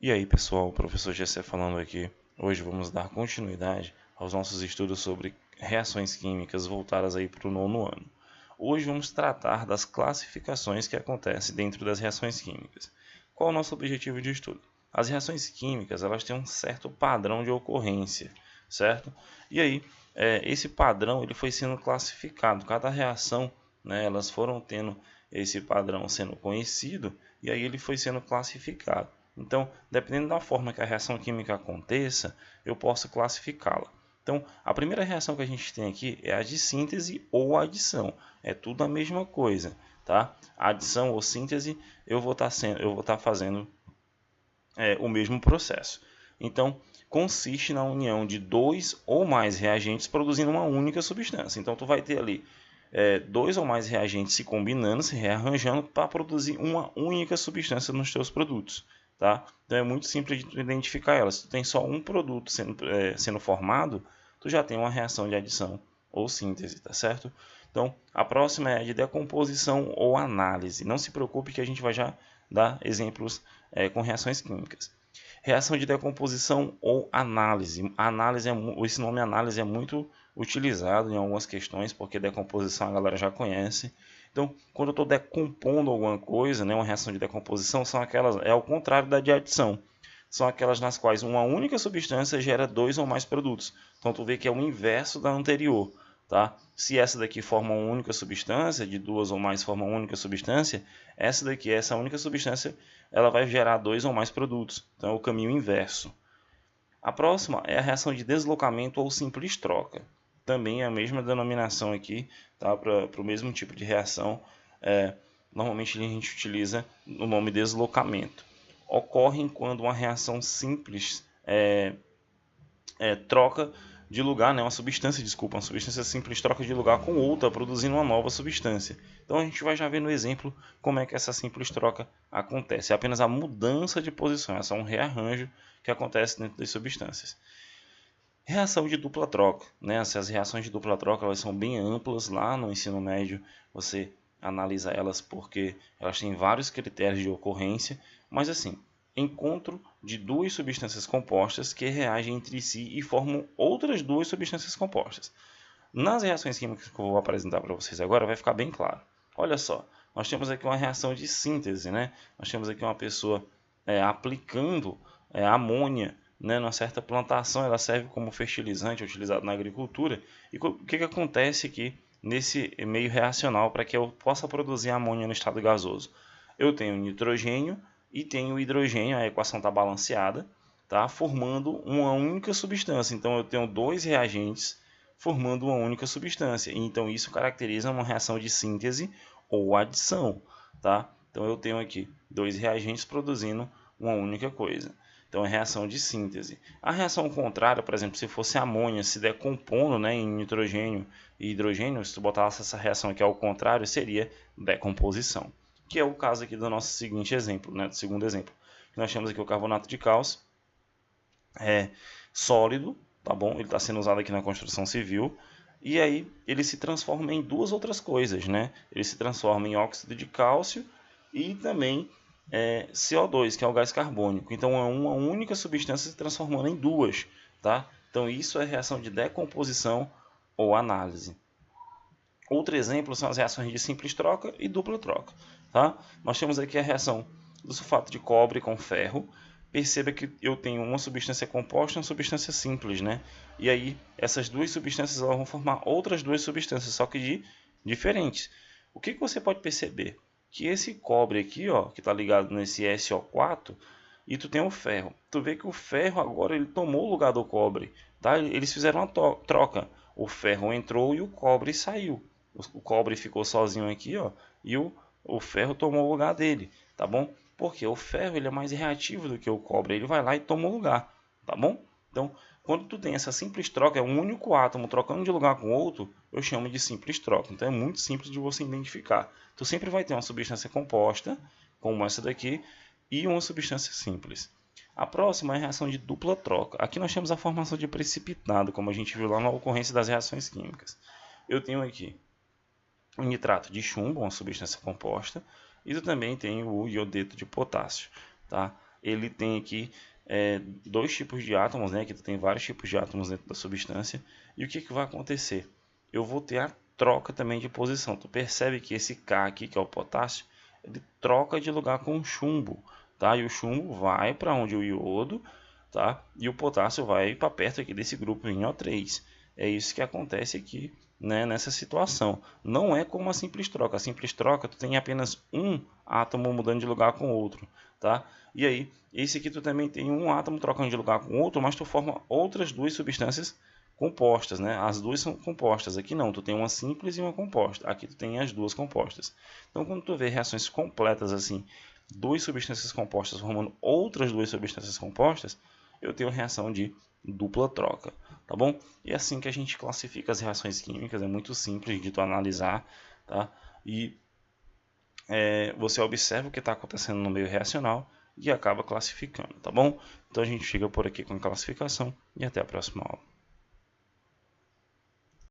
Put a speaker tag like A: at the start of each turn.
A: E aí pessoal, o professor Gessé falando aqui. Hoje vamos dar continuidade aos nossos estudos sobre reações químicas voltadas aí para o nono ano. Hoje vamos tratar das classificações que acontecem dentro das reações químicas. Qual é o nosso objetivo de estudo? As reações químicas elas têm um certo padrão de ocorrência, certo? E aí, esse padrão ele foi sendo classificado. Cada reação, né, elas foram tendo esse padrão sendo conhecido e aí ele foi sendo classificado. Então, dependendo da forma que a reação química aconteça, eu posso classificá-la. Então, a primeira reação que a gente tem aqui é a de síntese ou adição. É tudo a mesma coisa, tá? Adição ou síntese, eu vou estar fazendo o mesmo processo. Então, consiste na união de dois ou mais reagentes produzindo uma única substância. Então, tu vai ter ali dois ou mais reagentes se combinando, se rearranjando para produzir uma única substância nos teus produtos. Tá? Então é muito simples de identificar ela. Se tu tem só um produto sendo formado, tu já tem uma reação de adição ou síntese, tá certo? Então a próxima é a de decomposição ou análise. Não se preocupe que a gente vai já dar exemplos com reações químicas. Reação de decomposição ou análise. Esse nome análise é muito utilizado em algumas questões, porque decomposição a galera já conhece. Então, quando eu estou decompondo alguma coisa, né, uma reação de decomposição, é ao contrário da de adição. São aquelas nas quais uma única substância gera dois ou mais produtos. Então, tu vê que é o inverso da anterior. Tá? Se essa daqui forma uma única substância, de duas ou mais forma uma única substância, essa única substância, ela vai gerar dois ou mais produtos. Então, é o caminho inverso. A próxima é a reação de deslocamento ou simples troca. Também é a mesma denominação aqui, tá? Para o mesmo tipo de reação. Normalmente a gente utiliza o nome deslocamento. Ocorre quando uma reação simples troca de lugar, né, uma substância simples troca de lugar com outra, produzindo uma nova substância. Então a gente vai já ver no exemplo como é que essa simples troca acontece. É apenas a mudança de posição, é só um rearranjo que acontece dentro das substâncias. Reação de dupla troca, né? Essas reações de dupla troca elas são bem amplas lá no ensino médio, você analisa elas porque elas têm vários critérios de ocorrência, mas assim, encontro de duas substâncias compostas que reagem entre si e formam outras duas substâncias compostas. Nas reações químicas que eu vou apresentar para vocês agora vai ficar bem claro. Olha só, nós temos aqui uma reação de síntese, né? Nós temos aqui uma pessoa aplicando amônia, né, numa certa plantação, ela serve como fertilizante utilizado na agricultura. E o que acontece aqui nesse meio reacional para que eu possa produzir amônia no estado gasoso? Eu tenho nitrogênio e tenho hidrogênio, a equação está balanceada, tá? Formando uma única substância. Então eu tenho dois reagentes formando uma única substância. Então isso caracteriza uma reação de síntese ou adição. Tá? Então eu tenho aqui dois reagentes produzindo uma única coisa. Então é reação de síntese. A reação contrária, por exemplo, se fosse amônia se decompondo, né, em nitrogênio e hidrogênio, se tu botasse essa reação aqui ao contrário, seria decomposição. Que é o caso aqui do nosso seguinte exemplo, né, do segundo exemplo. Nós temos aqui o carbonato de cálcio, sólido, tá bom? Ele está sendo usado aqui na construção civil. E aí ele se transforma em duas outras coisas, né? Ele se transforma em óxido de cálcio e também CO2, que é o gás carbônico. Então é uma única substância se transformando em duas, tá? Então isso é reação de decomposição ou análise. Outro exemplo são as reações de simples troca e dupla troca, tá? Nós temos aqui a reação do sulfato de cobre com ferro. Perceba que eu tenho uma substância composta e uma substância simples, né? E aí essas duas substâncias elas vão formar outras duas substâncias, só que diferentes. O que você pode perceber? Que esse cobre aqui, ó, que está ligado nesse SO4, e tu tem o ferro. Tu vê que o ferro agora ele tomou o lugar do cobre, tá? Eles fizeram uma troca. O ferro entrou e o cobre saiu. O cobre ficou sozinho aqui, ó, e o ferro tomou o lugar dele, tá bom? Porque o ferro ele é mais reativo do que o cobre, ele vai lá e toma o lugar, tá bom? Então, quando tu tem essa simples troca, é um único átomo trocando de lugar com outro, eu chamo de simples troca. Então é muito simples de você identificar. Tu sempre vai ter uma substância composta, como essa daqui, e uma substância simples. A próxima é a reação de dupla troca. Aqui nós temos a formação de precipitado, como a gente viu lá na ocorrência das reações químicas. Eu tenho aqui o nitrato de chumbo, uma substância composta, e eu também tenho o iodeto de potássio. Tá? ele tem aqui dois tipos de átomos, né? Aqui tu tem vários tipos de átomos dentro da substância. E o que vai acontecer? Eu vou ter a troca também de posição. Tu percebe que esse K aqui, que é o potássio, ele troca de lugar com o chumbo, tá? E o chumbo vai para onde o iodo, tá? E o potássio vai para perto aqui desse grupo em O3. É isso que acontece aqui, né, nessa situação. Não é como a simples troca. A simples troca, tu tem apenas um átomo mudando de lugar com o outro, tá? E aí, esse aqui tu também tem um átomo trocando de lugar com o outro, mas tu forma outras duas substâncias compostas, né? As duas são compostas. Aqui não, tu tem uma simples e uma composta. Aqui tu tem as duas compostas. Então, quando tu vê reações completas assim, duas substâncias compostas formando outras duas substâncias compostas, eu tenho reação de dupla troca, tá bom? E é assim que a gente classifica as reações químicas, é muito simples de tu analisar, tá? E você observa o que está acontecendo no meio reacional e acaba classificando, tá bom? Então a gente fica por aqui com a classificação e até a próxima aula.